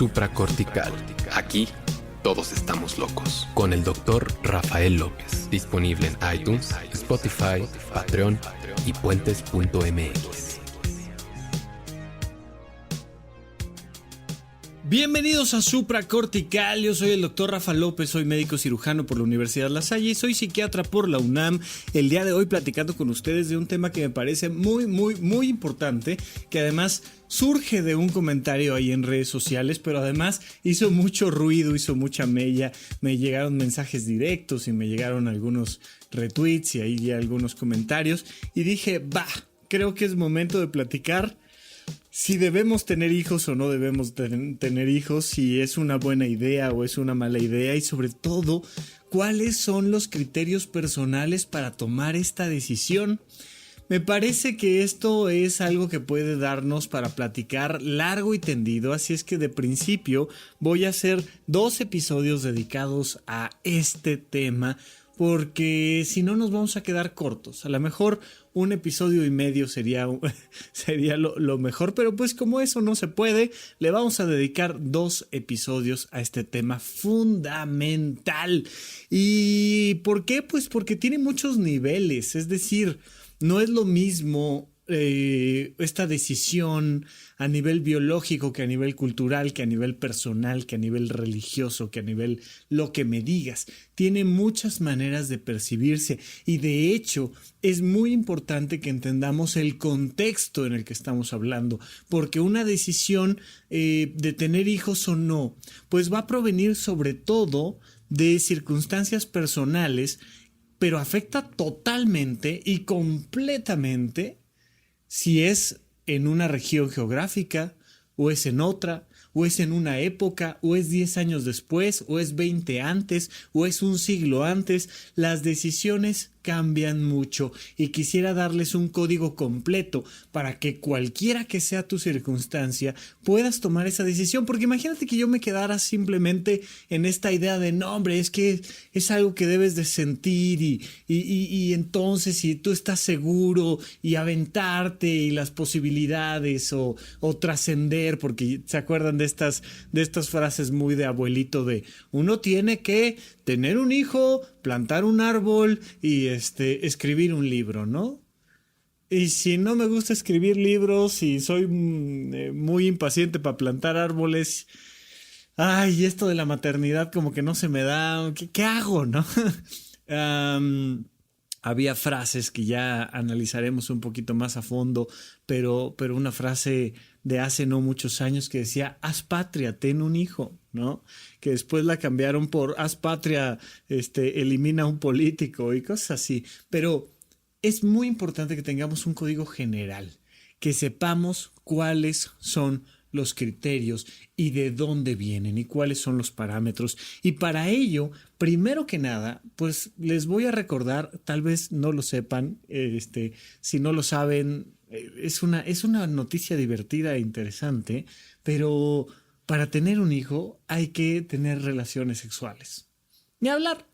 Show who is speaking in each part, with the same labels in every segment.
Speaker 1: supracortical. Aquí todos estamos locos. Con el Dr. Rafael López. Disponible en iTunes, Spotify, Patreon y puentes.mx.
Speaker 2: Bienvenidos a Supracortical, yo soy el Dr. Rafa López, soy médico cirujano por la Universidad La Salle y soy psiquiatra por la UNAM. El día de hoy platicando con ustedes de un tema que me parece muy importante, que además surge de un comentario ahí en redes sociales, pero además hizo mucho ruido, hizo mucha mella, me llegaron mensajes directos y me llegaron algunos retweets y ahí algunos comentarios y dije, creo que es momento de platicar si debemos tener hijos o no debemos tener hijos, si es una buena idea o es una mala idea y sobre todo, cuáles son los criterios personales para tomar esta decisión. Me parece que esto es algo que puede darnos para platicar largo y tendido, así es que de principio voy a hacer 2 episodios dedicados a este tema, porque si no nos vamos a quedar cortos. A lo mejor 1 episodio y medio sería lo mejor, pero pues como eso no se puede, le vamos a dedicar 2 episodios a este tema fundamental. ¿Y por qué? Pues porque tiene muchos niveles, es decir, no es lo mismo esta decisión a nivel biológico que a nivel cultural, que a nivel personal, que a nivel religioso, que a nivel lo que me digas. Tiene muchas maneras de percibirse y de hecho es muy importante que entendamos el contexto en el que estamos hablando, porque una decisión de tener hijos o no, pues va a provenir sobre todo de circunstancias personales, pero afecta totalmente y completamente si es en una región geográfica, o es en otra, o es en una época, o es 10 años después, o es 20 antes, o es un siglo antes. Las decisiones cambian mucho y quisiera darles un código completo para que cualquiera que sea tu circunstancia puedas tomar esa decisión, porque imagínate que yo me quedara simplemente en esta idea de no, hombre, es que es algo que debes de sentir y entonces si tú estás seguro y aventarte y las posibilidades o trascender, porque se acuerdan de estas frases muy de abuelito de uno tiene que tener un hijo, plantar un árbol y escribir un libro, ¿no? Y si no me gusta escribir libros y soy muy impaciente para plantar árboles, esto de la maternidad como que no se me da, ¿qué hago, no? Había frases que ya analizaremos un poquito más a fondo, pero una frase de hace no muchos años que decía, haz patria, ten un hijo, ¿no? Que después la cambiaron por haz patria, elimina a un político y cosas así. Pero es muy importante que tengamos un código general, que sepamos cuáles son los criterios y de dónde vienen y cuáles son los parámetros. Y para ello, primero que nada, pues les voy a recordar, tal vez no lo sepan, si no lo saben, es una noticia divertida e interesante, pero para tener un hijo hay que tener relaciones sexuales. Ni hablar.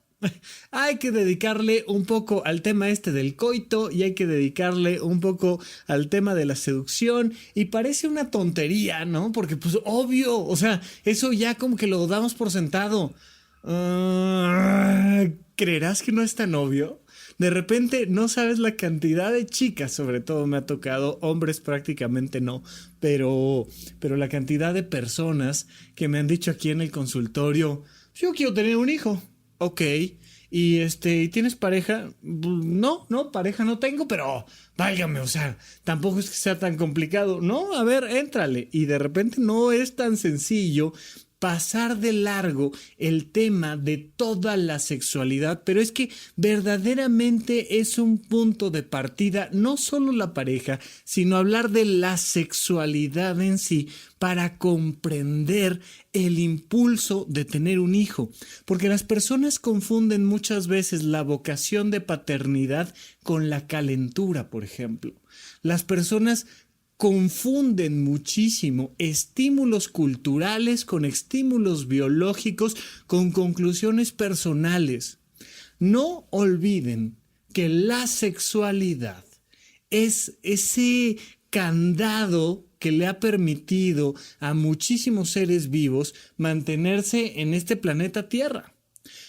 Speaker 2: Hay que dedicarle un poco al tema del coito y hay que dedicarle un poco al tema de la seducción y parece una tontería, ¿no? Porque pues obvio, o sea, eso ya como que lo damos por sentado. ¿Creerás que no es tan obvio? De repente no sabes la cantidad de chicas, sobre todo me ha tocado, hombres prácticamente no, pero la cantidad de personas que me han dicho aquí en el consultorio, yo quiero tener un hijo. Ok, ¿y tienes pareja? No, pareja no tengo, pero válgame, o sea, tampoco es que sea tan complicado. No, a ver, éntrale. Y de repente no es tan sencillo pasar de largo el tema de toda la sexualidad, pero es que verdaderamente es un punto de partida, no solo la pareja, sino hablar de la sexualidad en sí para comprender el impulso de tener un hijo, porque las personas confunden muchas veces la vocación de paternidad con la calentura, por ejemplo. Las personas confunden muchísimo estímulos culturales con estímulos biológicos, con conclusiones personales. No olviden que la sexualidad es ese candado que le ha permitido a muchísimos seres vivos mantenerse en este planeta Tierra.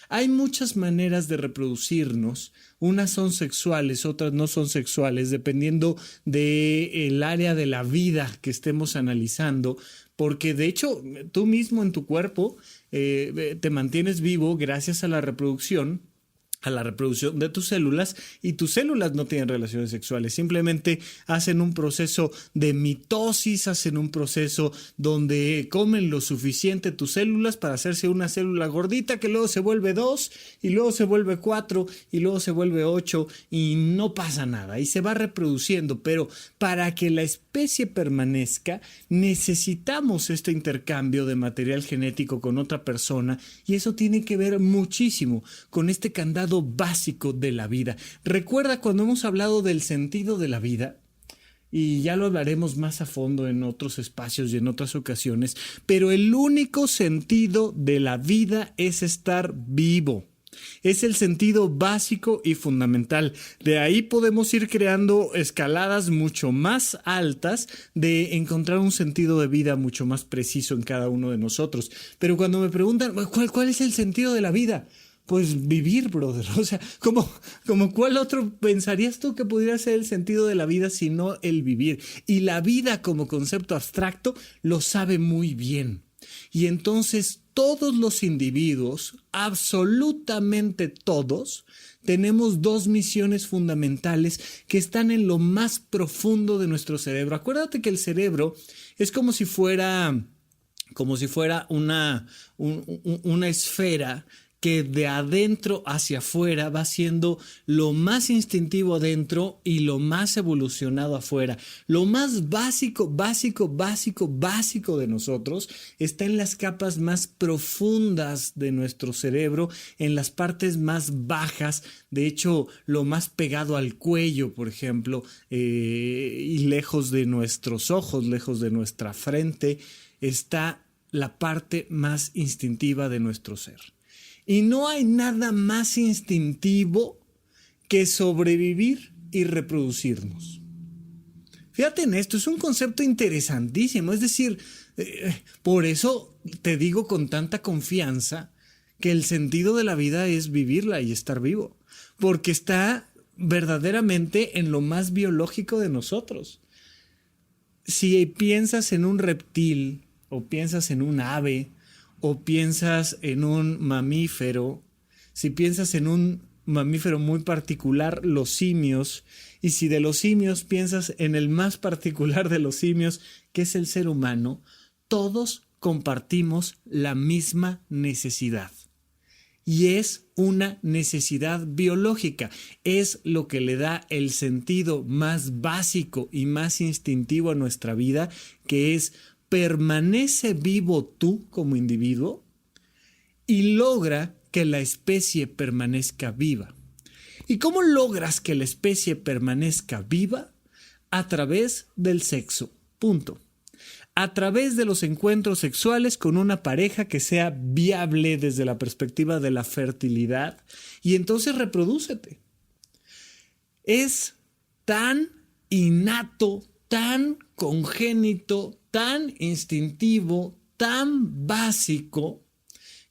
Speaker 2: Hay muchas maneras de reproducirnos, unas son sexuales, otras no son sexuales, dependiendo del área de la vida que estemos analizando, porque de hecho tú mismo en tu cuerpo te mantienes vivo gracias a la reproducción de tus células, y tus células no tienen relaciones sexuales, simplemente hacen un proceso de mitosis, hacen un proceso donde comen lo suficiente tus células para hacerse una célula gordita que luego se vuelve 2 y luego se vuelve 4 y luego se vuelve 8 y no pasa nada y se va reproduciendo, pero para que la especie permanezca necesitamos este intercambio de material genético con otra persona, y eso tiene que ver muchísimo con este candado básico de la vida. Recuerda cuando hemos hablado del sentido de la vida, y ya lo hablaremos más a fondo en otros espacios y en otras ocasiones, pero el único sentido de la vida es estar vivo. Es el sentido básico y fundamental. De ahí podemos ir creando escaladas mucho más altas de encontrar un sentido de vida mucho más preciso en cada uno de nosotros. Pero cuando me preguntan, ¿cuál es el sentido de la vida? Pues vivir, brother. O sea, como ¿cuál otro pensarías tú que pudiera ser el sentido de la vida sino el vivir? Y la vida como concepto abstracto lo sabe muy bien. Y entonces todos los individuos, absolutamente todos, tenemos dos misiones fundamentales que están en lo más profundo de nuestro cerebro. Acuérdate que el cerebro es como si fuera una esfera que de adentro hacia afuera va siendo lo más instintivo adentro y lo más evolucionado afuera. Lo más básico de nosotros está en las capas más profundas de nuestro cerebro, en las partes más bajas, de hecho lo más pegado al cuello, por ejemplo, y lejos de nuestros ojos, lejos de nuestra frente, está la parte más instintiva de nuestro ser. Y no hay nada más instintivo que sobrevivir y reproducirnos. Fíjate en esto, es un concepto interesantísimo. Es decir, por eso te digo con tanta confianza que el sentido de la vida es vivirla y estar vivo. Porque está verdaderamente en lo más biológico de nosotros. Si piensas en un reptil o piensas en un ave, o piensas en un mamífero, si piensas en un mamífero muy particular, los simios, y si de los simios piensas en el más particular de los simios, que es el ser humano, todos compartimos la misma necesidad. Y es una necesidad biológica, es lo que le da el sentido más básico y más instintivo a nuestra vida, que es: permanece vivo tú como individuo y logra que la especie permanezca viva. ¿Y cómo logras que la especie permanezca viva? A través del sexo, punto. A través de los encuentros sexuales con una pareja que sea viable desde la perspectiva de la fertilidad, y entonces reprodúcete. Es tan innato, tan congénito, tan instintivo, tan básico,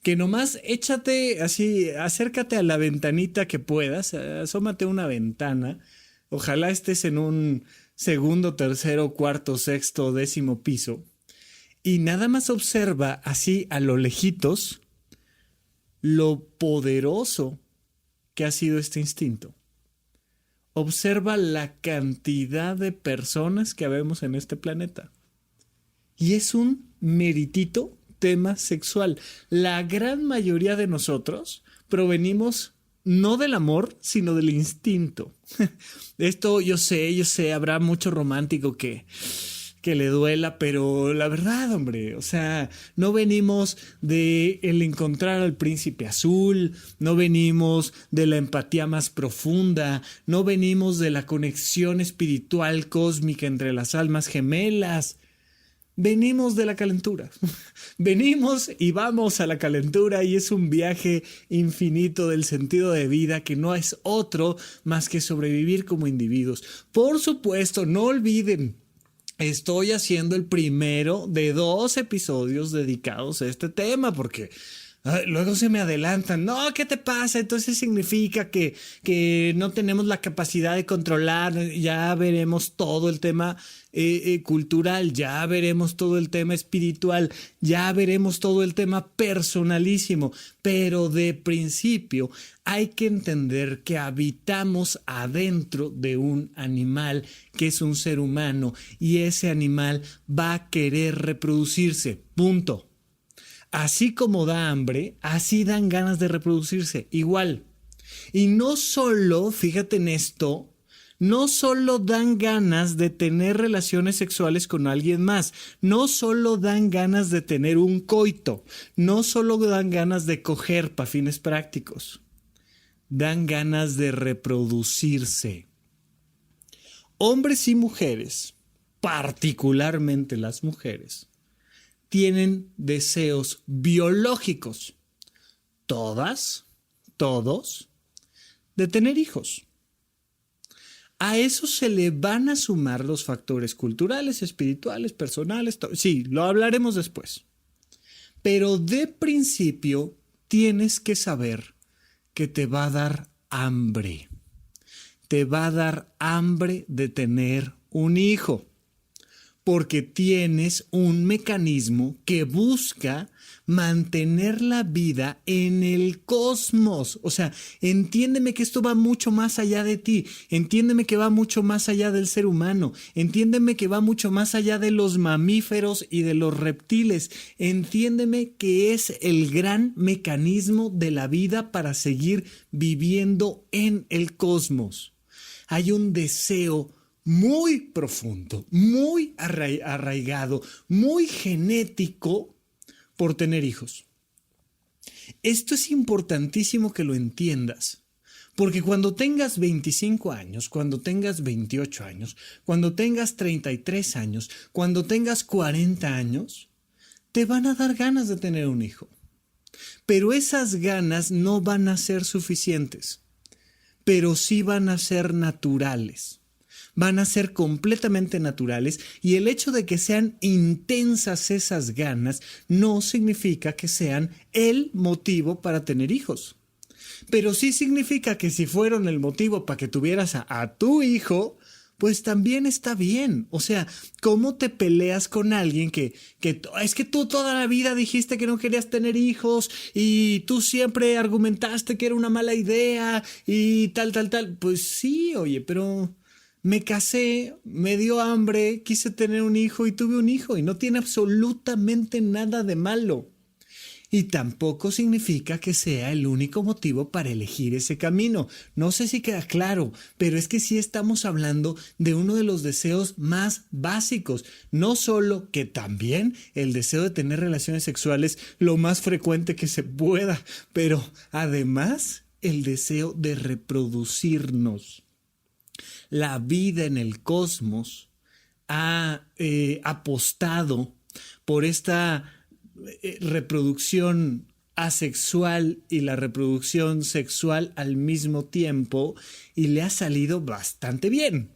Speaker 2: que nomás échate así, acércate a la ventanita que puedas, asómate a una ventana, ojalá estés en un segundo, tercero, cuarto, sexto, 10º piso, y nada más observa así a lo lejitos lo poderoso que ha sido este instinto. Observa la cantidad de personas que habemos en este planeta. Y es un meritito tema sexual. La gran mayoría de nosotros provenimos no del amor, sino del instinto. Esto yo sé, habrá mucho romántico que le duela, pero la verdad, hombre, o sea, no venimos de el encontrar al príncipe azul, no venimos de la empatía más profunda, no venimos de la conexión espiritual cósmica entre las almas gemelas. Venimos de la calentura, venimos y vamos a la calentura, y es un viaje infinito del sentido de vida que no es otro más que sobrevivir como individuos. Por supuesto, no olviden estoy haciendo el primero de 2 episodios dedicados a este tema porque luego se me adelantan. No, ¿qué te pasa? Entonces significa que no tenemos la capacidad de controlar. Ya veremos todo el tema cultural, ya veremos todo el tema espiritual, ya veremos todo el tema personalísimo. Pero de principio hay que entender que habitamos adentro de un animal que es un ser humano y ese animal va a querer reproducirse. Punto. Así como da hambre, así dan ganas de reproducirse, igual. Y no solo, fíjate en esto, no solo dan ganas de tener relaciones sexuales con alguien más, no solo dan ganas de tener un coito, no solo dan ganas de coger para fines prácticos, dan ganas de reproducirse. Hombres y mujeres, particularmente las mujeres, tienen deseos biológicos, todos, de tener hijos. A eso se le van a sumar los factores culturales, espirituales, personales, sí, lo hablaremos después. Pero de principio tienes que saber que te va a dar hambre. Te va a dar hambre de tener un hijo. Porque tienes un mecanismo que busca mantener la vida en el cosmos. O sea, entiéndeme que esto va mucho más allá de ti. Entiéndeme que va mucho más allá del ser humano. Entiéndeme que va mucho más allá de los mamíferos y de los reptiles. Entiéndeme que es el gran mecanismo de la vida para seguir viviendo en el cosmos. Hay un deseo muy profundo, muy arraigado, muy genético por tener hijos. Esto es importantísimo que lo entiendas, porque cuando tengas 25 años, cuando tengas 28 años, cuando tengas 33 años, cuando tengas 40 años, te van a dar ganas de tener un hijo. Pero esas ganas no van a ser suficientes, pero sí van a ser naturales. Van a ser completamente naturales y el hecho de que sean intensas esas ganas no significa que sean el motivo para tener hijos. Pero sí significa que si fueron el motivo para que tuvieras a tu hijo, pues también está bien. O sea, ¿cómo te peleas con alguien que es que tú toda la vida dijiste que no querías tener hijos y tú siempre argumentaste que era una mala idea y tal? Pues sí, oye, pero me casé, me dio hambre, quise tener un hijo y tuve un hijo y no tiene absolutamente nada de malo. Y tampoco significa que sea el único motivo para elegir ese camino. No sé si queda claro, pero es que sí estamos hablando de uno de los deseos más básicos. No solo que también el deseo de tener relaciones sexuales lo más frecuente que se pueda, pero además el deseo de reproducirnos. La vida en el cosmos ha apostado por esta reproducción asexual y la reproducción sexual al mismo tiempo y le ha salido bastante bien.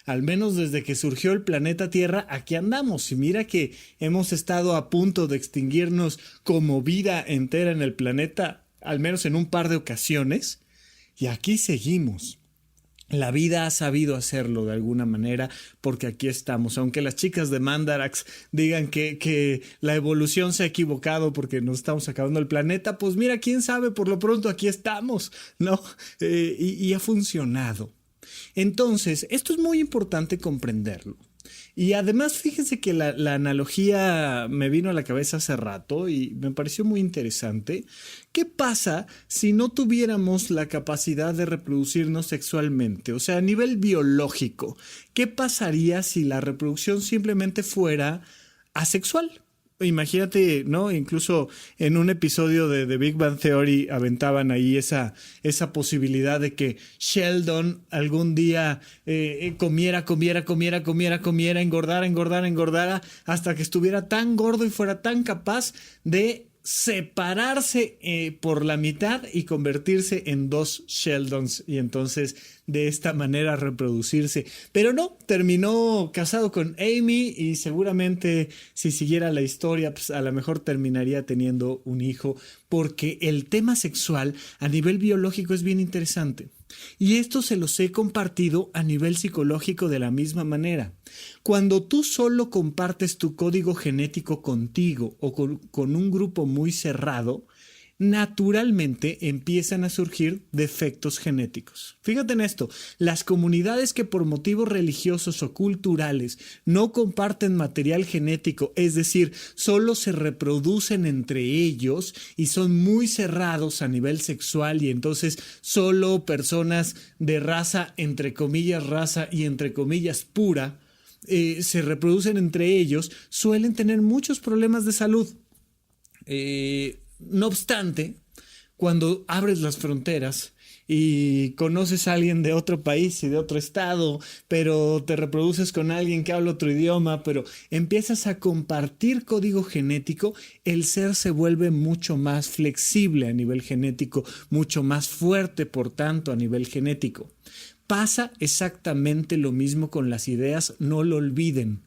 Speaker 2: Al menos desde que surgió el planeta Tierra, aquí andamos. Y mira que hemos estado a punto de extinguirnos como vida entera en el planeta, al menos en un par de ocasiones, y aquí seguimos. La vida ha sabido hacerlo de alguna manera porque aquí estamos. Aunque las chicas de Mandarax digan que la evolución se ha equivocado porque nos estamos acabando el planeta, pues mira, quién sabe, por lo pronto aquí estamos, ¿no? Y ha funcionado. Entonces, esto es muy importante comprenderlo. Y además, fíjense que la analogía me vino a la cabeza hace rato y me pareció muy interesante. ¿Qué pasa si no tuviéramos la capacidad de reproducirnos sexualmente? O sea, a nivel biológico, ¿qué pasaría si la reproducción simplemente fuera asexual? Imagínate, ¿no? Incluso en un episodio de Big Bang Theory aventaban ahí esa posibilidad de que Sheldon algún día comiera, engordara hasta que estuviera tan gordo y fuera tan capaz de separarse por la mitad y convertirse en 2 Sheldons y entonces de esta manera reproducirse. Pero no, terminó casado con Amy y seguramente si siguiera la historia, pues a lo mejor terminaría teniendo un hijo, porque el tema sexual a nivel biológico es bien interesante. Y esto se los he compartido a nivel psicológico de la misma manera. Cuando tú solo compartes tu código genético contigo o con un grupo muy cerrado, naturalmente empiezan a surgir defectos genéticos. Fíjate en esto, las comunidades que por motivos religiosos o culturales no comparten material genético, es decir, solo se reproducen entre ellos y son muy cerrados a nivel sexual y entonces solo personas de raza y entre comillas pura se reproducen entre ellos, suelen tener muchos problemas de salud. No obstante, cuando abres las fronteras y conoces a alguien de otro país y de otro estado, pero te reproduces con alguien que habla otro idioma, pero empiezas a compartir código genético, el ser se vuelve mucho más flexible a nivel genético, mucho más fuerte, por tanto, a nivel genético. Pasa exactamente lo mismo con las ideas, no lo olviden.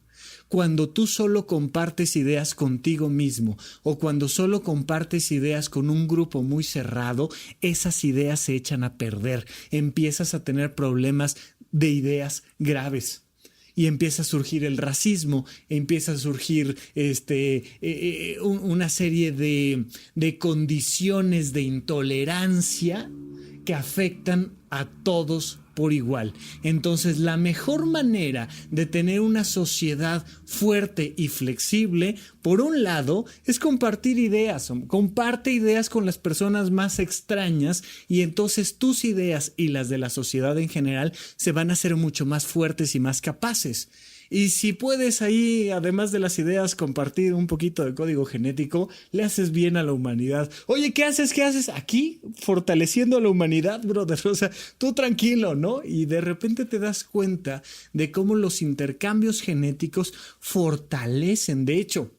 Speaker 2: Cuando tú solo compartes ideas contigo mismo o cuando solo compartes ideas con un grupo muy cerrado, esas ideas se echan a perder. Empiezas a tener problemas de ideas graves. Y empieza a surgir el racismo, empieza a surgir una serie de condiciones de intolerancia que afectan a todos por igual. Entonces, la mejor manera de tener una sociedad fuerte y flexible, por un lado, es compartir ideas. Comparte ideas con las personas más extrañas y entonces tus ideas y las de la sociedad en general se van a hacer mucho más fuertes y más capaces. Y si puedes ahí, además de las ideas, compartir un poquito de código genético, le haces bien a la humanidad. Oye, ¿qué haces? ¿Qué haces aquí? Fortaleciendo a la humanidad, brother. O sea, tú tranquilo, ¿no? Y de repente te das cuenta de cómo los intercambios genéticos fortalecen. De hecho,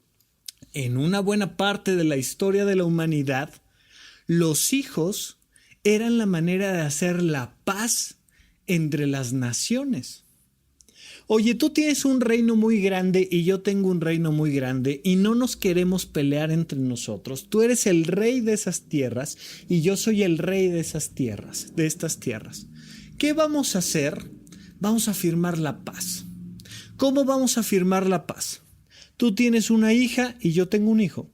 Speaker 2: en una buena parte de la historia de la humanidad, los hijos eran la manera de hacer la paz entre las naciones. Oye, tú tienes un reino muy grande y yo tengo un reino muy grande y no nos queremos pelear entre nosotros. Tú eres el rey de esas tierras y yo soy el rey de esas tierras, de estas tierras. ¿Qué vamos a hacer? Vamos a firmar la paz. ¿Cómo vamos a firmar la paz? Tú tienes una hija y yo tengo un hijo.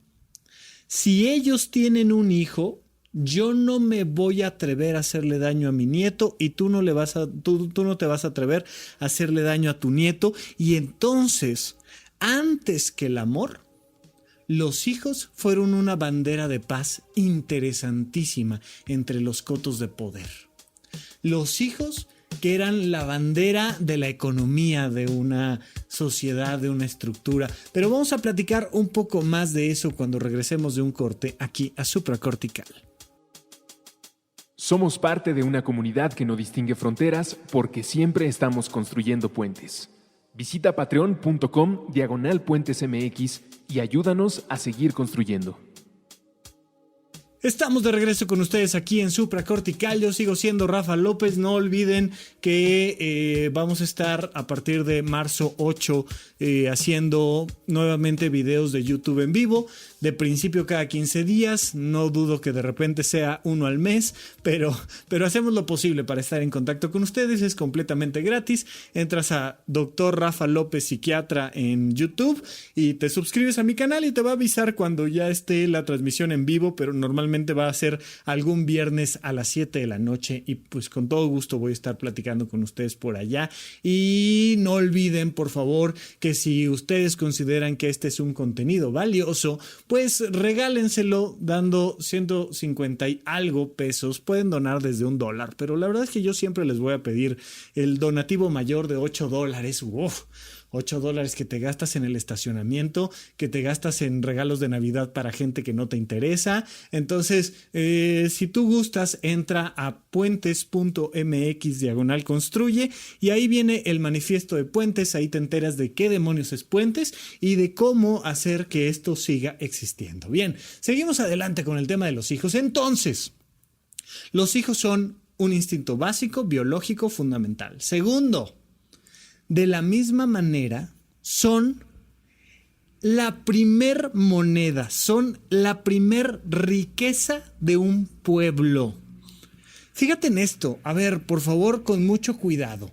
Speaker 2: Si ellos tienen un hijo, yo no me voy a atrever a hacerle daño a mi nieto y tú no te vas a atrever a hacerle daño a tu nieto. Y entonces, antes que el amor, los hijos fueron una bandera de paz interesantísima entre los cotos de poder. Los hijos que eran la bandera de la economía de una sociedad, de una estructura. Pero vamos a platicar un poco más de eso cuando regresemos de un corte aquí a Supracortical.
Speaker 3: Somos parte de una comunidad que no distingue fronteras porque siempre estamos construyendo puentes. Visita patreon.com/puentesmx y ayúdanos a seguir construyendo.
Speaker 2: Estamos de regreso con ustedes aquí en Supracortical. Yo sigo siendo Rafa López. No olviden que vamos a estar a partir de marzo 8 haciendo nuevamente videos de YouTube en vivo. De principio cada 15 días. No dudo que de repente sea uno al mes, pero hacemos lo posible para estar en contacto con ustedes. Es completamente gratis. Entras a Dr. Rafa López Psiquiatra en YouTube y te suscribes a mi canal y te va a avisar cuando ya esté la transmisión en vivo, pero normalmente va a ser algún viernes a las 7 de la noche y pues con todo gusto voy a estar platicando con ustedes por allá. Y no olviden, por favor, que si ustedes consideran que este es un contenido valioso, pues regálenselo dando 150 y algo pesos. Pueden donar desde $1, pero la verdad es que yo siempre les voy a pedir el donativo mayor de $8. $8 que te gastas en el estacionamiento, que te gastas en regalos de Navidad para gente que no te interesa. Entonces, si tú gustas, entra a puentes.mx/construye y ahí viene el manifiesto de Puentes. Ahí te enteras de qué demonios es Puentes y de cómo hacer que esto siga existiendo. Bien, seguimos adelante con el tema de los hijos. Entonces, los hijos son un instinto básico, biológico, fundamental. Segundo, de la misma manera, son la primer moneda, son la primer riqueza de un pueblo. Fíjate en esto, a ver, por favor, con mucho cuidado.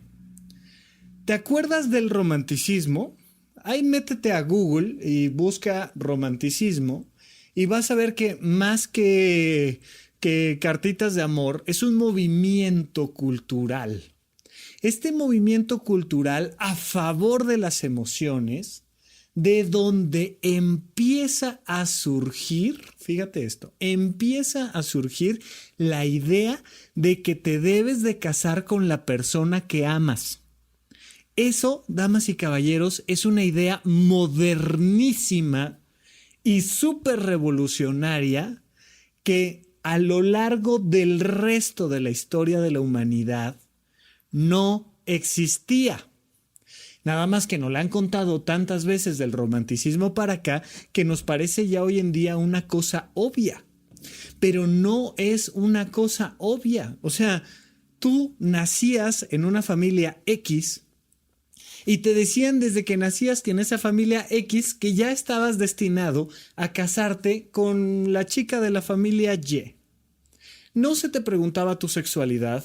Speaker 2: ¿Te acuerdas del romanticismo? Ahí métete a Google y busca romanticismo y vas a ver que más que cartitas de amor, es un movimiento cultural. Este movimiento cultural a favor de las emociones, de donde empieza a surgir, fíjate esto, empieza a surgir la idea de que te debes de casar con la persona que amas. Eso, damas y caballeros, es una idea modernísima y súper revolucionaria que a lo largo del resto de la historia de la humanidad no existía. Nada más que nos la han contado tantas veces del romanticismo para acá que nos parece ya hoy en día una cosa obvia. Pero no es una cosa obvia. O sea, tú nacías en una familia X y te decían desde que nacías que en esa familia X que ya estabas destinado a casarte con la chica de la familia Y. No se te preguntaba tu sexualidad.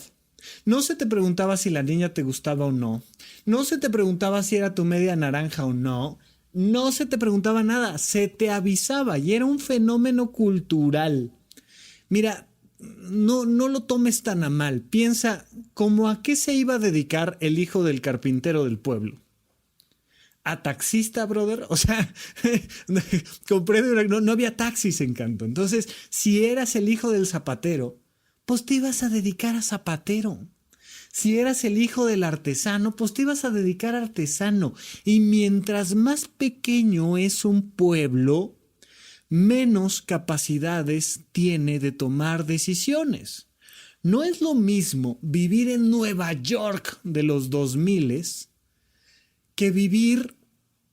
Speaker 2: No se te preguntaba si la niña te gustaba o no. No se te preguntaba si era tu media naranja o no. No se te preguntaba nada. Se te avisaba y era un fenómeno cultural. Mira, no lo tomes tan a mal. Piensa, ¿cómo a qué se iba a dedicar el hijo del carpintero del pueblo? ¿A taxista, brother? O sea, no había taxis en Canto. Entonces, si eras el hijo del zapatero, pues te ibas a dedicar a zapatero. Si eras el hijo del artesano, pues te ibas a dedicar a artesano. Y mientras más pequeño es un pueblo, menos capacidades tiene de tomar decisiones. No es lo mismo vivir en Nueva York de los 2000 que vivir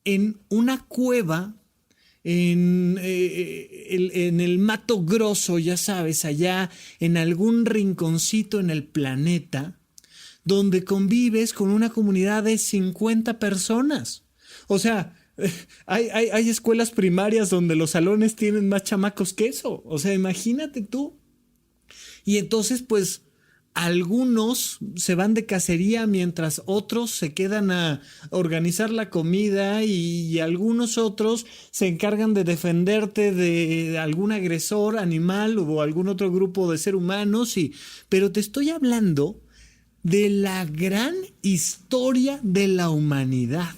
Speaker 2: en una cueva en el Mato Grosso, ya sabes, allá en algún rinconcito en el planeta, donde convives con una comunidad de 50 personas. O sea, hay escuelas primarias donde los salones tienen más chamacos que eso. O sea, imagínate tú. Y entonces, pues, algunos se van de cacería mientras otros se quedan a organizar la comida y algunos otros se encargan de defenderte de algún agresor animal o algún otro grupo de seres humanos. Pero te estoy hablando de la gran historia de la humanidad.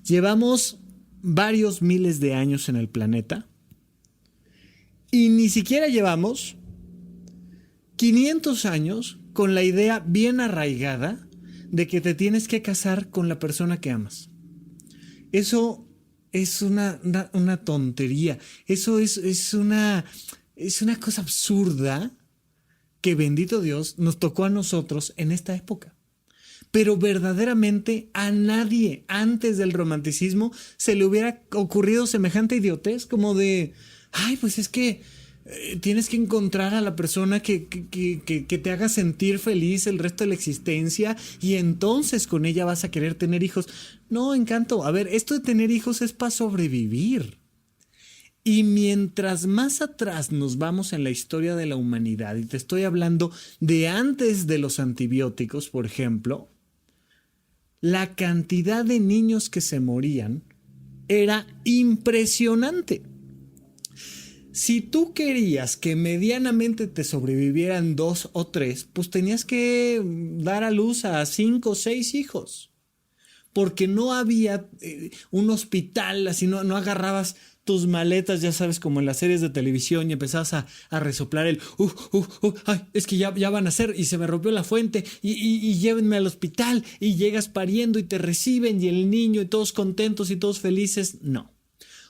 Speaker 2: Llevamos varios miles de años en el planeta y ni siquiera llevamos 500 años con la idea bien arraigada de que te tienes que casar con la persona que amas. Eso es una tontería. Eso es una cosa absurda que, bendito Dios, nos tocó a nosotros en esta época. Pero verdaderamente a nadie antes del romanticismo se le hubiera ocurrido semejante idiotez como de, ay, pues es que tienes que encontrar a la persona que te haga sentir feliz el resto de la existencia y entonces con ella vas a querer tener hijos. No, Encanto, a ver, esto de tener hijos es para sobrevivir. Y mientras más atrás nos vamos en la historia de la humanidad, y te estoy hablando de antes de los antibióticos, por ejemplo, la cantidad de niños que se morían era impresionante. Si tú querías que medianamente te sobrevivieran 2 o 3, pues tenías que dar a luz a 5 o 6 hijos. Porque no había un hospital, así no agarrabas tus maletas, ya sabes, como en las series de televisión, y empezabas a resoplar ay, es que ya van a ser, y se me rompió la fuente, y llévenme al hospital, y llegas pariendo y te reciben, y el niño, y todos contentos y todos felices. No.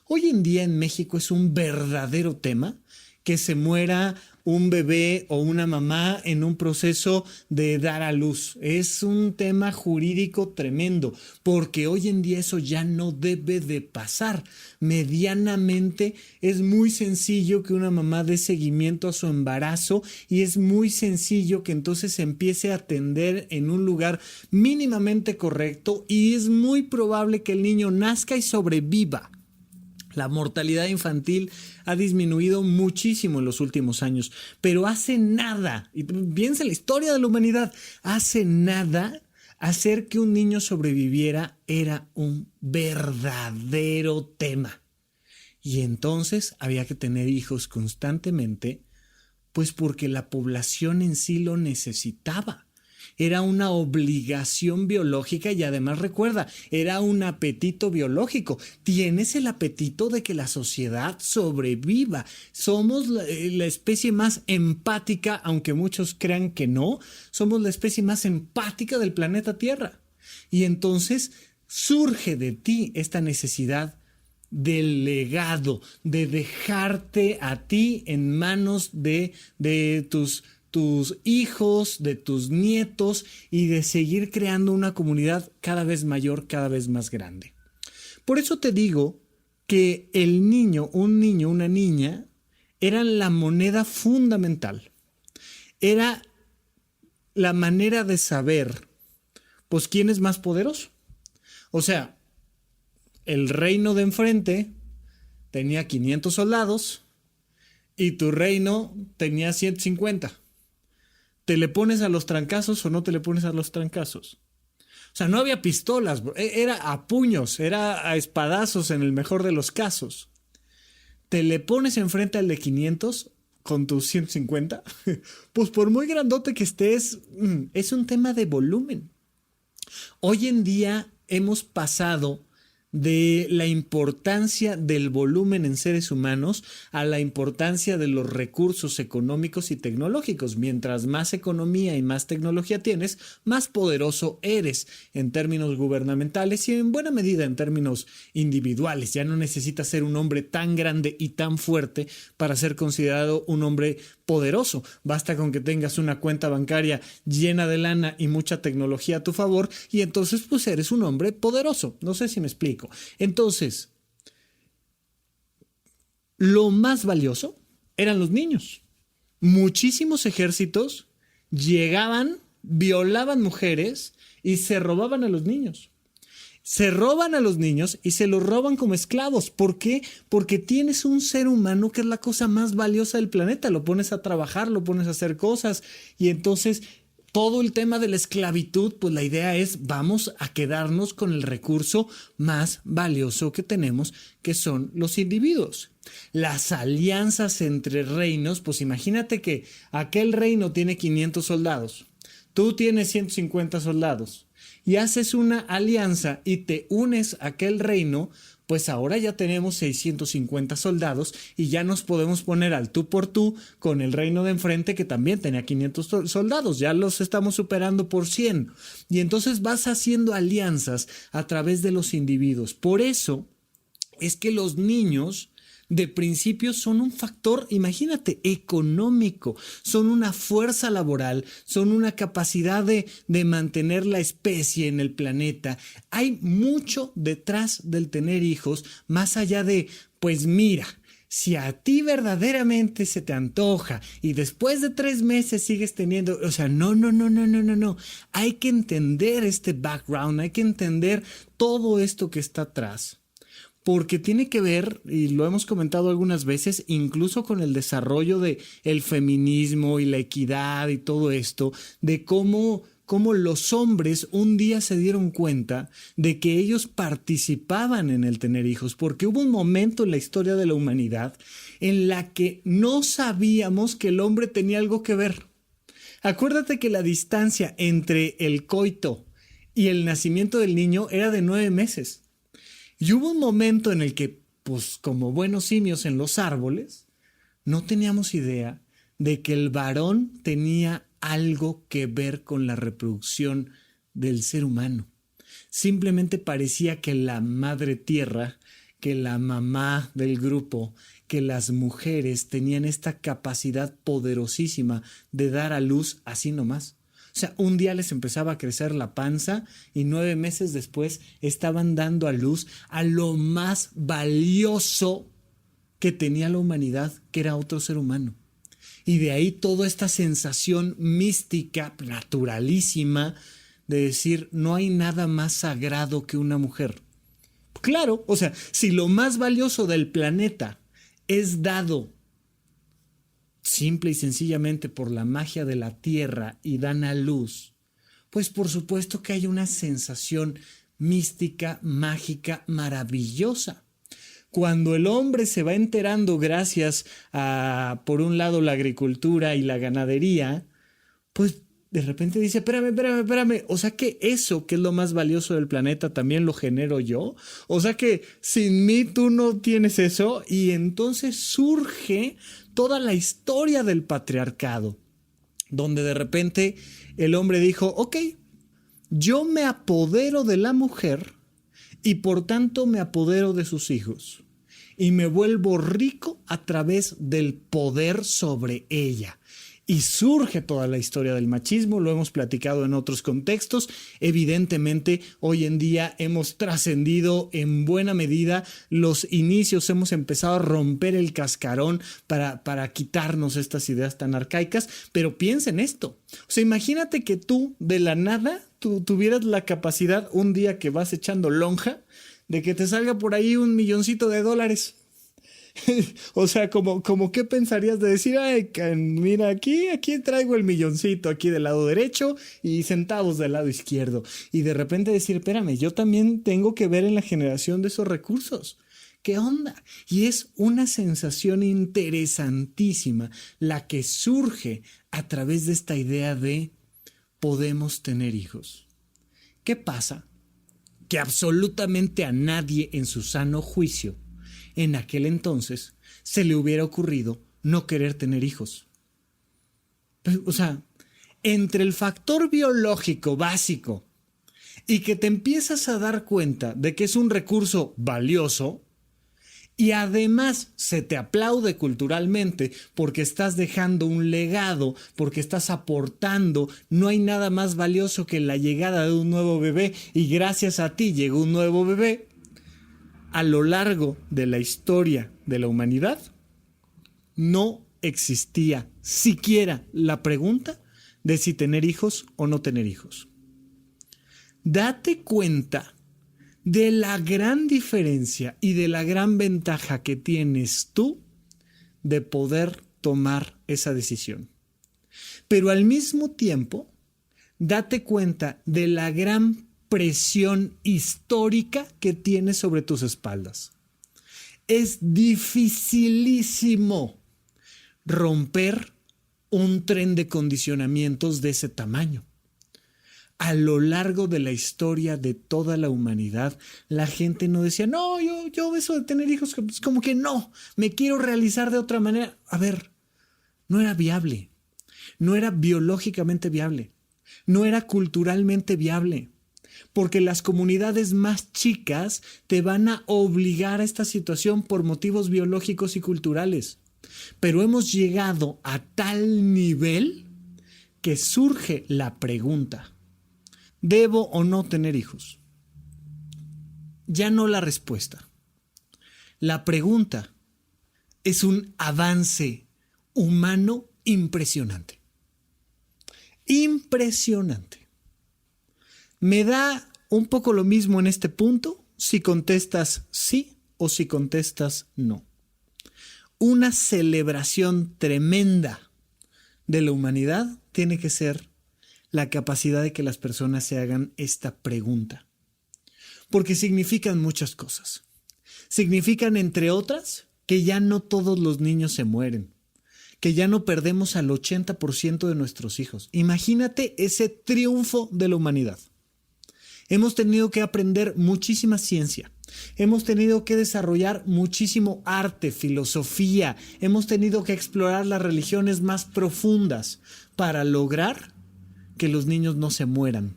Speaker 2: Hoy en día en México es un verdadero tema que se muera un bebé o una mamá en un proceso de dar a luz. Es un tema jurídico tremendo, porque hoy en día eso ya no debe de pasar. Medianamente es muy sencillo que una mamá dé seguimiento a su embarazo, y es muy sencillo que entonces se empiece a atender en un lugar mínimamente correcto, y es muy probable que el niño nazca y sobreviva. La mortalidad infantil ha disminuido muchísimo en los últimos años, pero hace nada, y piensa en la historia de la humanidad, hace nada hacer que un niño sobreviviera era un verdadero tema. Y entonces había que tener hijos constantemente, pues porque la población en sí lo necesitaba. Era una obligación biológica, y además recuerda, era un apetito biológico. Tienes el apetito de que la sociedad sobreviva. Somos la especie más empática, aunque muchos crean que no. Somos la especie más empática del planeta Tierra. Y entonces surge de ti esta necesidad del legado, de dejarte a ti en manos de tus hijos, de tus nietos, y de seguir creando una comunidad cada vez mayor, cada vez más grande. Por eso te digo que el niño, una niña, eran la moneda fundamental. Era la manera de saber, pues, quién es más poderoso. O sea, el reino de enfrente tenía 500 soldados y tu reino tenía 150. ¿Te le pones a los trancazos o no te le pones a los trancazos? O sea, no había pistolas, era a puños, era a espadazos en el mejor de los casos. ¿Te le pones enfrente al de 500 con tus 150? Pues por muy grandote que estés, es un tema de volumen. Hoy en día hemos pasado de la importancia del volumen en seres humanos a la importancia de los recursos económicos y tecnológicos. Mientras más economía y más tecnología tienes, más poderoso eres en términos gubernamentales y en buena medida en términos individuales. Ya no necesitas ser un hombre tan grande y tan fuerte para ser considerado un hombre poderoso. Basta con que tengas una cuenta bancaria llena de lana y mucha tecnología a tu favor, y entonces pues eres un hombre poderoso. No sé si me explico. Entonces, lo más valioso eran los niños. Muchísimos ejércitos llegaban, violaban mujeres y se robaban a los niños. Se roban a los niños y se los roban como esclavos. ¿Por qué? Porque tienes un ser humano que es la cosa más valiosa del planeta. Lo pones a trabajar, lo pones a hacer cosas, y entonces todo el tema de la esclavitud, pues la idea es vamos a quedarnos con el recurso más valioso que tenemos, que son los individuos. Las alianzas entre reinos, pues imagínate que aquel reino tiene 500 soldados, tú tienes 150 soldados, y haces una alianza y te unes a aquel reino, pues ahora ya tenemos 650 soldados y ya nos podemos poner al tú por tú con el reino de enfrente, que también tenía 500 soldados, ya los estamos superando por 100. Y entonces vas haciendo alianzas a través de los individuos. Por eso es que los niños de principio son un factor, imagínate, económico, son una fuerza laboral, son una capacidad de mantener la especie en el planeta. Hay mucho detrás del tener hijos, más allá de, pues mira, si a ti verdaderamente se te antoja y después de 3 meses sigues teniendo, o sea, no. Hay que entender este background, hay que entender todo esto que está atrás. Porque tiene que ver, y lo hemos comentado algunas veces, incluso con el desarrollo de el feminismo y la equidad y todo esto, de cómo los hombres un día se dieron cuenta de que ellos participaban en el tener hijos, porque hubo un momento en la historia de la humanidad en la que no sabíamos que el hombre tenía algo que ver. Acuérdate que la distancia entre el coito y el nacimiento del niño era de 9 meses. Y hubo un momento en el que pues como buenos simios en los árboles, no teníamos idea de que el varón tenía algo que ver con la reproducción del ser humano. Simplemente parecía que la madre tierra, que la mamá del grupo, que las mujeres tenían esta capacidad poderosísima de dar a luz así nomás. O sea, un día les empezaba a crecer la panza y 9 meses después estaban dando a luz a lo más valioso que tenía la humanidad, que era otro ser humano. Y de ahí toda esta sensación mística, naturalísima, de decir, no hay nada más sagrado que una mujer. Claro, o sea, si lo más valioso del planeta es dado simple y sencillamente por la magia de la tierra y dan a luz, pues por supuesto que hay una sensación mística, mágica, maravillosa. Cuando el hombre se va enterando gracias a, por un lado, la agricultura y la ganadería, pues de repente dice, espérame, o sea que eso, que es lo más valioso del planeta, también lo genero yo, o sea que sin mí tú no tienes eso, y entonces surge toda la historia del patriarcado, donde de repente el hombre dijo, ok, yo me apodero de la mujer y por tanto me apodero de sus hijos y me vuelvo rico a través del poder sobre ella. Y surge toda la historia del machismo, lo hemos platicado en otros contextos. Evidentemente, hoy en día hemos trascendido en buena medida los inicios, hemos empezado a romper el cascarón para quitarnos estas ideas tan arcaicas, pero piensa en esto. O sea, imagínate que tú de la nada tú tuvieras la capacidad un día que vas echando lonja de que te salga por ahí $1,000,000. O sea, como ¿qué pensarías de decir? Ay, mira, aquí traigo el milloncito aquí del lado derecho y centavos del lado izquierdo. Y de repente decir, espérame, yo también tengo que ver en la generación de esos recursos. ¿Qué onda? Y es una sensación interesantísima la que surge a través de esta idea de podemos tener hijos. ¿Qué pasa? Que absolutamente a nadie en su sano juicio en aquel entonces se le hubiera ocurrido no querer tener hijos. O sea, entre el factor biológico básico y que te empiezas a dar cuenta de que es un recurso valioso y además se te aplaude culturalmente porque estás dejando un legado, porque estás aportando, no hay nada más valioso que la llegada de un nuevo bebé y gracias a ti llegó un nuevo bebé. A lo largo de la historia de la humanidad, no existía siquiera la pregunta de si tener hijos o no tener hijos. Date cuenta de la gran diferencia y de la gran ventaja que tienes tú de poder tomar esa decisión. Pero al mismo tiempo, date cuenta de la gran presión histórica que tienes sobre tus espaldas. Es dificilísimo romper un tren de condicionamientos de ese tamaño. A lo largo de la historia de toda la humanidad, la gente no decía, no, yo eso de tener hijos, pues como que no, me quiero realizar de otra manera. A ver, no era viable, no era biológicamente viable, no era culturalmente viable. Porque las comunidades más chicas te van a obligar a esta situación por motivos biológicos y culturales. Pero hemos llegado a tal nivel que surge la pregunta, ¿debo o no tener hijos? Ya no la respuesta. La pregunta es un avance humano impresionante. Impresionante. Me da un poco lo mismo en este punto si contestas sí o si contestas no. Una celebración tremenda de la humanidad tiene que ser la capacidad de que las personas se hagan esta pregunta. Porque significan muchas cosas. Significan, entre otras, que ya no todos los niños se mueren. Que ya no perdemos al 80% de nuestros hijos. Imagínate ese triunfo de la humanidad. Hemos tenido que aprender muchísima ciencia, Hemos tenido que desarrollar muchísimo arte, filosofía, hemos tenido que explorar las religiones más profundas para lograr que los niños no se mueran.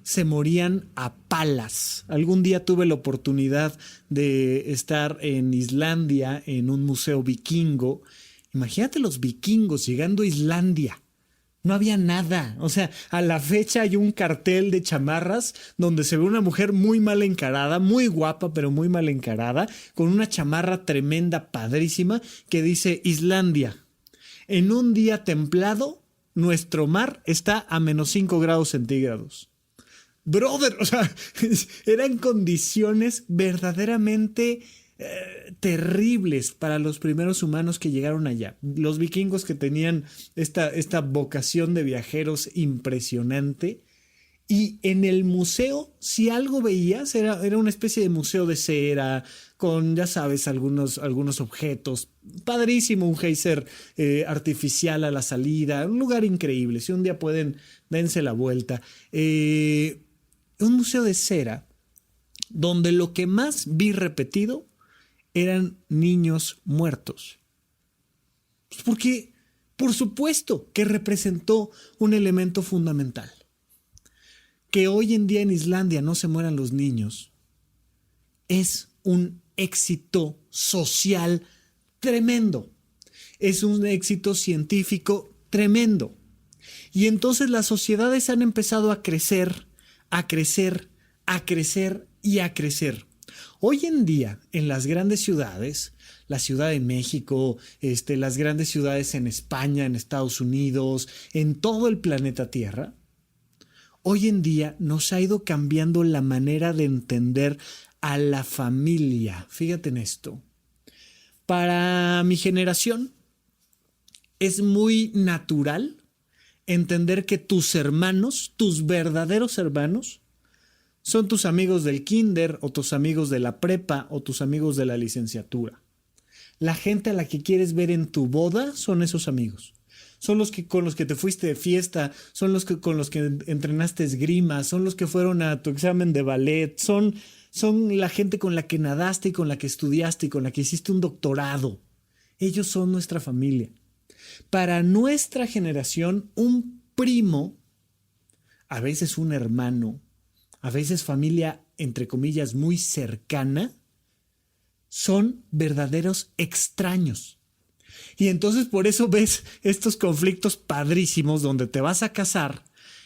Speaker 2: Se morían a palas. Algún día tuve la oportunidad de estar en Islandia, en un museo vikingo. Imagínate los vikingos llegando a Islandia. No había nada. O sea, a la fecha hay un cartel de chamarras donde se ve una mujer muy mal encarada, muy guapa, pero muy mal encarada, con una chamarra tremenda, padrísima, que dice Islandia. En un día templado, nuestro mar está a -5 grados centígrados. Brother, o sea, eran condiciones verdaderamente terribles para los primeros humanos que llegaron allá. Los vikingos que tenían esta vocación de viajeros impresionante. Y en el museo, si algo veías, era una especie de museo de cera, con, ya sabes, algunos objetos. Padrísimo, un geyser artificial a la salida. Un lugar increíble. Si un día pueden, dense la vuelta. Un museo de cera donde lo que más vi repetido eran niños muertos. Porque, por supuesto, que representó un elemento fundamental. Que hoy en día en Islandia no se mueran los niños es un éxito social tremendo. Es un éxito científico tremendo. Y entonces las sociedades han empezado a crecer, a crecer, a crecer y a crecer. Hoy en día, en las grandes ciudades, la Ciudad de México, las grandes ciudades en España, en Estados Unidos, en todo el planeta Tierra, hoy en día nos ha ido cambiando la manera de entender a la familia. Fíjate en esto. Para mi generación es muy natural entender que tus hermanos, tus verdaderos hermanos, son tus amigos del kinder o tus amigos de la prepa o tus amigos de la licenciatura. La gente a la que quieres ver en tu boda son esos amigos. Son los que con los que te fuiste de fiesta, son los que con los que entrenaste esgrima, son los que fueron a tu examen de ballet, son la gente con la que nadaste y con la que estudiaste y con la que hiciste un doctorado. Ellos son nuestra familia. Para nuestra generación, un primo, a veces un hermano, a veces familia, entre comillas, muy cercana, son verdaderos extraños. Y entonces por eso ves estos conflictos padrísimos donde te vas a casar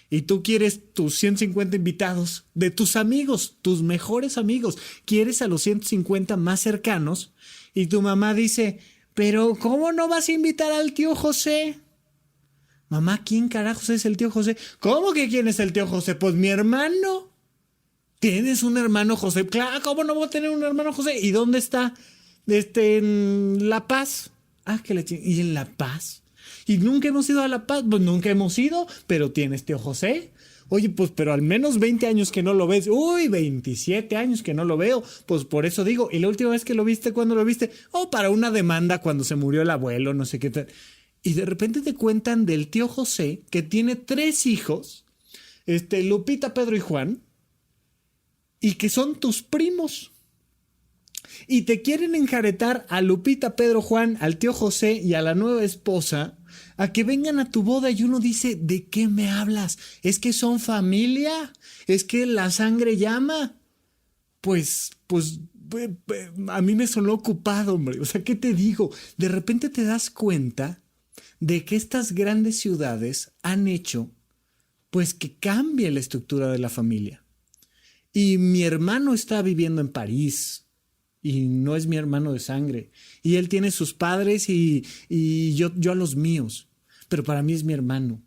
Speaker 2: y tú quieres tus 150 invitados de tus amigos, tus mejores amigos. Quieres a los 150 más cercanos y tu mamá dice, pero ¿cómo no vas a invitar al tío José? Mamá, ¿quién carajos es el tío José? ¿Cómo que quién es el tío José? Pues mi hermano. ¿Tienes un hermano José? Claro, ¿cómo no voy a tener un hermano José? ¿Y dónde está? En La Paz. ¿Y en La Paz? ¿Y nunca hemos ido a La Paz? Pues nunca hemos ido, pero tienes tío José. Oye, pues pero al menos 20 años que no lo ves. Uy, 27 años que no lo veo. Pues por eso digo, ¿y la última vez que lo viste, cuándo lo viste? Oh, para una demanda cuando se murió el abuelo, no sé qué tal. Y de repente te cuentan del tío José que tiene 3 hijos, Lupita, Pedro y Juan, y que son tus primos. Y te quieren enjaretar a Lupita, Pedro, Juan, al tío José y a la nueva esposa a que vengan a tu boda. Y uno dice, ¿de qué me hablas? ¿Es que son familia? ¿Es que la sangre llama? Pues a mí me sonó ocupado, hombre. O sea, ¿qué te digo? De repente te das cuenta de que estas grandes ciudades han hecho pues que cambie la estructura de la familia. Y mi hermano está viviendo en París y no es mi hermano de sangre. Y él tiene sus padres y yo a los míos. Pero para mí es mi hermano.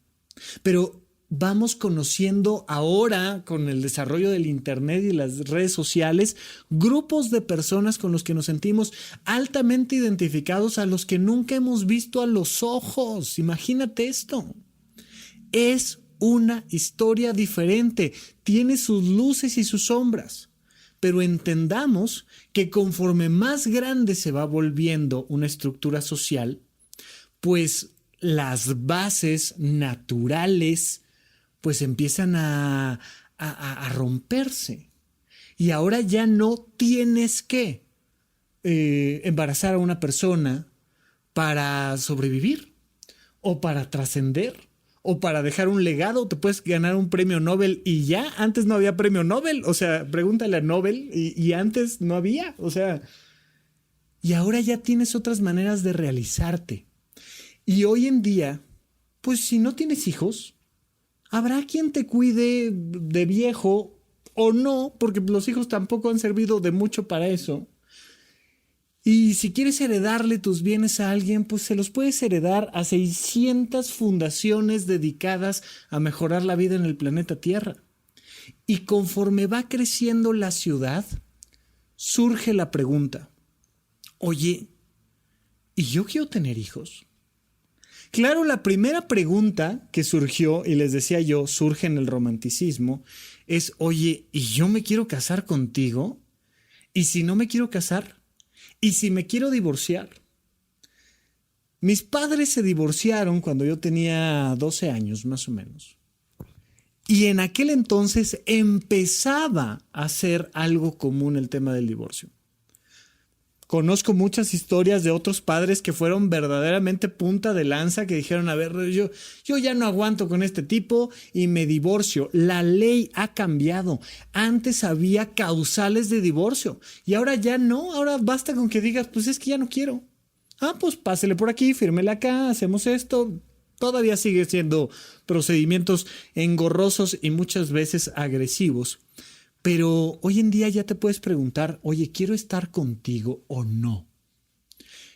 Speaker 2: Pero vamos conociendo ahora, con el desarrollo del internet y las redes sociales, grupos de personas con los que nos sentimos altamente identificados, a los que nunca hemos visto a los ojos. Imagínate esto. Es una historia diferente, tiene sus luces y sus sombras, pero entendamos que conforme más grande se va volviendo una estructura social, pues las bases naturales pues empiezan a romperse. Y ahora ya no tienes que embarazar a una persona para sobrevivir o para trascender o para dejar un legado. Te puedes ganar un premio Nobel y ya. Antes no había premio Nobel. O sea, pregúntale a Nobel y antes no había. O sea, y ahora ya tienes otras maneras de realizarte. Y hoy en día, pues si no tienes hijos, habrá quien te cuide de viejo o no, porque los hijos tampoco han servido de mucho para eso. Y si quieres heredarle tus bienes a alguien, pues se los puedes heredar a 600 fundaciones dedicadas a mejorar la vida en el planeta Tierra. Y conforme va creciendo la ciudad, surge la pregunta, oye, ¿y yo quiero tener hijos? Claro, la primera pregunta que surgió, y les decía yo, surge en el romanticismo, es, oye, ¿y yo me quiero casar contigo? ¿Y si no me quiero casar? ¿Y si me quiero divorciar? Mis padres se divorciaron cuando yo tenía 12 años, más o menos. Y en aquel entonces empezaba a ser algo común el tema del divorcio. Conozco muchas historias de otros padres que fueron verdaderamente punta de lanza, que dijeron, a ver, yo ya no aguanto con este tipo y me divorcio. La ley ha cambiado. Antes había causales de divorcio y ahora ya no. Ahora basta con que digas, pues es que ya no quiero. Ah, pues pásele por aquí, fírmele acá, hacemos esto. Todavía sigue siendo procedimientos engorrosos y muchas veces agresivos. Pero hoy en día ya te puedes preguntar, oye, ¿quiero estar contigo o no?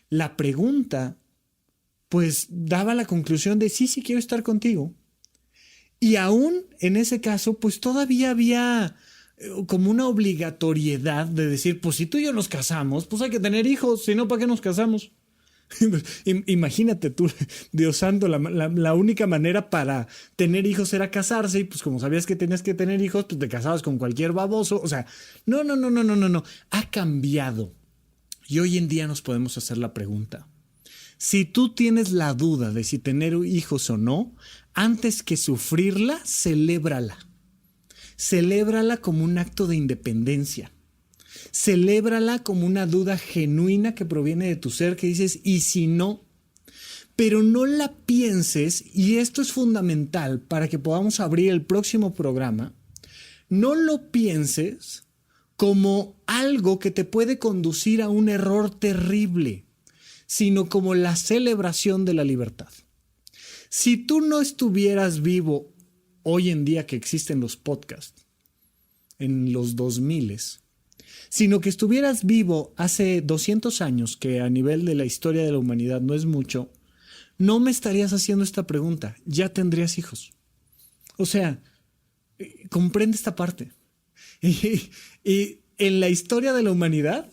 Speaker 2: La pregunta, pues, daba la conclusión de sí quiero estar contigo. Y aún en ese caso, pues todavía había como una obligatoriedad de decir, pues si tú y yo nos casamos, pues hay que tener hijos, si no, ¿para qué nos casamos? Imagínate tú, Dios santo, la única manera para tener hijos era casarse y pues como sabías que tenías que tener hijos, pues te casabas con cualquier baboso. O sea, no, ha cambiado. Y hoy en día nos podemos hacer la pregunta. Si tú tienes la duda de si tener hijos o no, antes que sufrirla, celébrala. Celébrala como un acto de independencia. Celébrala como una duda genuina que proviene de tu ser, que dices, ¿y si no? Pero no la pienses, y esto es fundamental para que podamos abrir el próximo programa, no lo pienses como algo que te puede conducir a un error terrible, sino como la celebración de la libertad. Si tú no estuvieras vivo hoy en día que existen los podcasts, en los 2000, sino que estuvieras vivo hace 200 años, que a nivel de la historia de la humanidad no es mucho, no me estarías haciendo esta pregunta. Ya tendrías hijos. O sea, comprende esta parte. Y en la historia de la humanidad,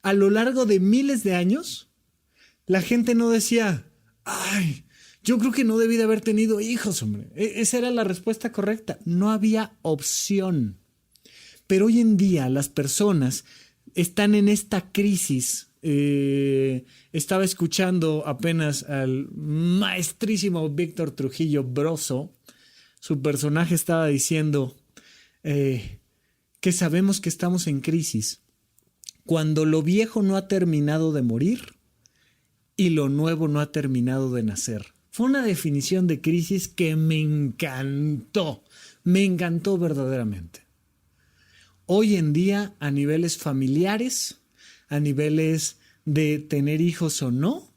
Speaker 2: a lo largo de miles de años, la gente no decía, ay, yo creo que no debí de haber tenido hijos, hombre. Esa era la respuesta correcta. No había opción. Pero hoy en día las personas están en esta crisis. Estaba escuchando apenas al maestrísimo Víctor Trujillo Broso. Su personaje estaba diciendo que sabemos que estamos en crisis cuando lo viejo no ha terminado de morir y lo nuevo no ha terminado de nacer. Fue una definición de crisis que me encantó verdaderamente. Hoy en día, a niveles familiares, a niveles de tener hijos o no,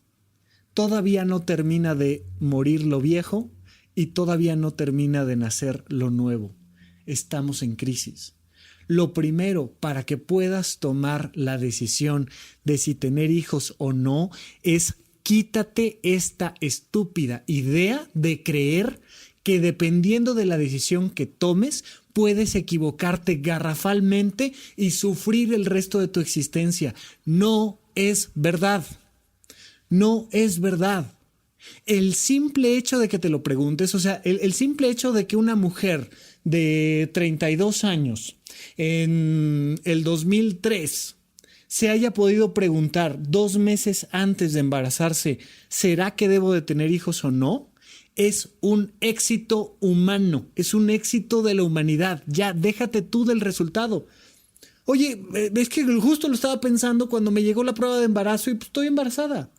Speaker 2: todavía no termina de morir lo viejo y todavía no termina de nacer lo nuevo. Estamos en crisis. Lo primero para que puedas tomar la decisión de si tener hijos o no es quítate esta estúpida idea de creer que dependiendo de la decisión que tomes, puedes equivocarte garrafalmente y sufrir el resto de tu existencia. No es verdad. No es verdad. El simple hecho de que te lo preguntes, o sea, el simple hecho de que una mujer de 32 años en el 2003 se haya podido preguntar 2 meses antes de embarazarse, ¿será que debo de tener hijos o no? Es un éxito humano, es un éxito de la humanidad. Ya, déjate tú del resultado. Oye, es que justo lo estaba pensando cuando me llegó la prueba de embarazo y pues, estoy embarazada.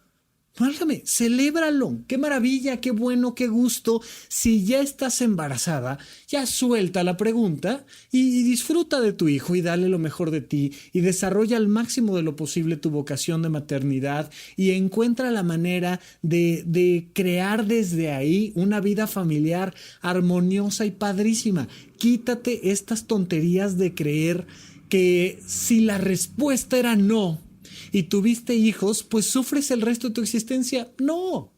Speaker 2: Válgame, celébralo. Qué maravilla, qué bueno, qué gusto. Si ya estás embarazada, ya suelta la pregunta y disfruta de tu hijo y dale lo mejor de ti y desarrolla al máximo de lo posible tu vocación de maternidad y encuentra la manera de crear desde ahí una vida familiar armoniosa y padrísima. Quítate estas tonterías de creer que si la respuesta era no y tuviste hijos, pues sufres el resto de tu existencia. No,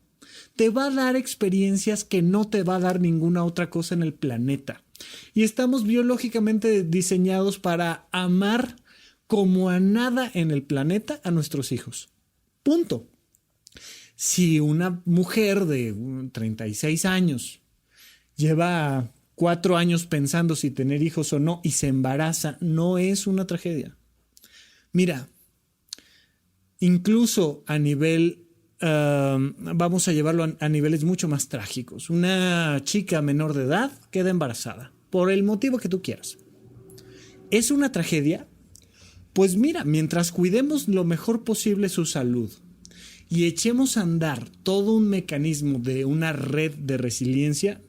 Speaker 2: te va a dar experiencias que no te va a dar ninguna otra cosa en el planeta. Y estamos biológicamente diseñados para amar como a nada en el planeta a nuestros hijos. Punto. Si una mujer de 36 años lleva 4 años pensando si tener hijos o no y se embaraza, no es una tragedia. Mira, incluso a nivel, vamos a llevarlo a niveles mucho más trágicos. Una chica menor de edad queda embarazada, por el motivo que tú quieras. ¿Es una tragedia? Pues mira, mientras cuidemos lo mejor posible su salud y echemos a andar todo un mecanismo de una red de resiliencia,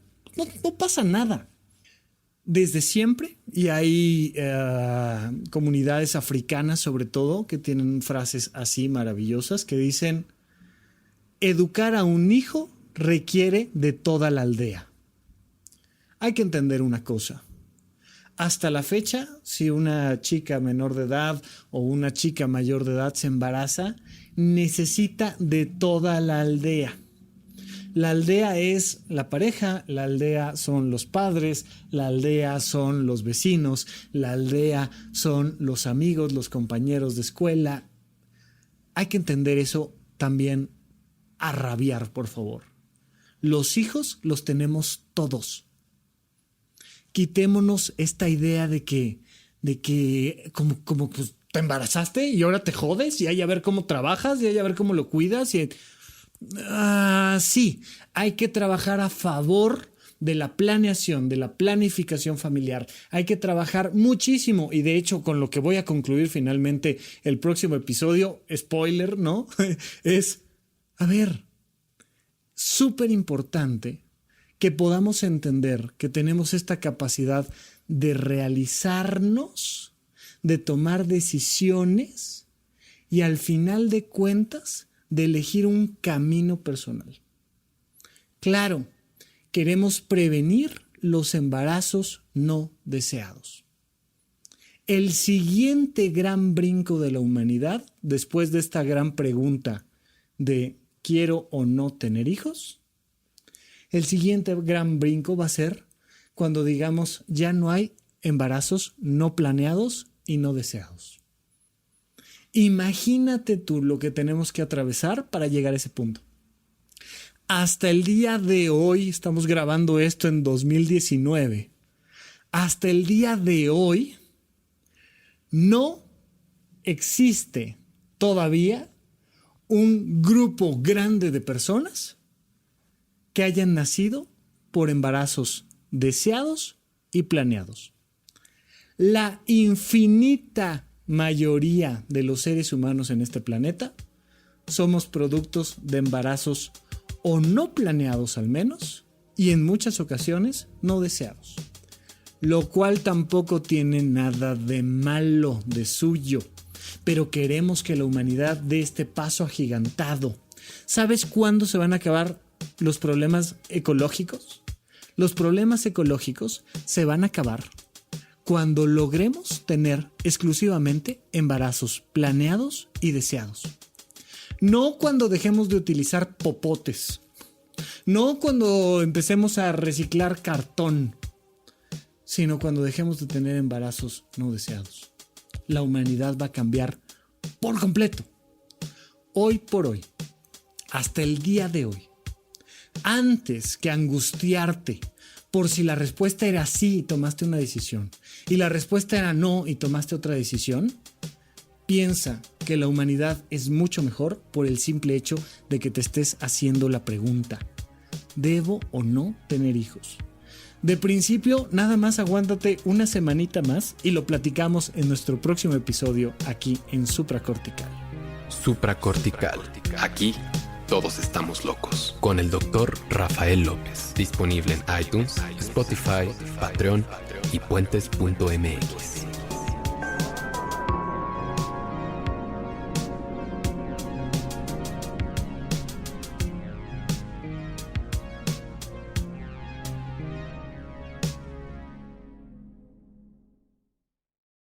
Speaker 2: no pasa nada. Desde siempre, y hay comunidades africanas sobre todo que tienen frases así maravillosas que dicen: educar a un hijo requiere de toda la aldea. Hay que entender una cosa. Hasta la fecha, si una chica menor de edad o una chica mayor de edad se embaraza, necesita de toda la aldea. La aldea es la pareja, la aldea son los padres, la aldea son los vecinos, la aldea son los amigos, los compañeros de escuela. Hay que entender eso también a rabiar, por favor. Los hijos los tenemos todos. Quitémonos esta idea de que como pues, te embarazaste y ahora te jodes y hay a ver cómo trabajas y hay a ver cómo lo cuidas y... sí, hay que trabajar a favor de la planeación, de la planificación familiar. Hay que trabajar muchísimo y de hecho con lo que voy a concluir finalmente el próximo episodio, spoiler, ¿no? Es, a ver, súper importante que podamos entender que tenemos esta capacidad de realizarnos, de tomar decisiones y al final de cuentas de elegir un camino personal. Claro, queremos prevenir los embarazos no deseados. El siguiente gran brinco de la humanidad, después de esta gran pregunta de ¿quiero o no tener hijos? El siguiente gran brinco va a ser cuando digamos ya no hay embarazos no planeados y no deseados. Imagínate tú lo que tenemos que atravesar para llegar a ese punto. Hasta el día de hoy, estamos grabando esto en 2019, hasta el día de hoy no existe todavía un grupo grande de personas que hayan nacido por embarazos deseados y planeados. La infinita mayoría de los seres humanos en este planeta somos productos de embarazos o no planeados al menos y en muchas ocasiones no deseados, lo cual tampoco tiene nada de malo de suyo, pero queremos que la humanidad dé este paso agigantado. ¿Sabes cuándo se van a acabar los problemas ecológicos? Los problemas ecológicos se van a acabar cuando logremos tener exclusivamente embarazos planeados y deseados. No cuando dejemos de utilizar popotes. No cuando empecemos a reciclar cartón. Sino cuando dejemos de tener embarazos no deseados. La humanidad va a cambiar por completo. Hoy por hoy. Hasta el día de hoy. Antes que angustiarte por si la respuesta era sí y tomaste una decisión y la respuesta era no y tomaste otra decisión, piensa que la humanidad es mucho mejor por el simple hecho de que te estés haciendo la pregunta. ¿debo o no tener hijos? De principio, nada más aguántate una semanita más y lo platicamos en nuestro próximo episodio aquí en Supracortical.
Speaker 1: Supracortical. Aquí todos estamos locos. Con el doctor Rafael López. Disponible en iTunes, Spotify, Patreon y puentes.mx.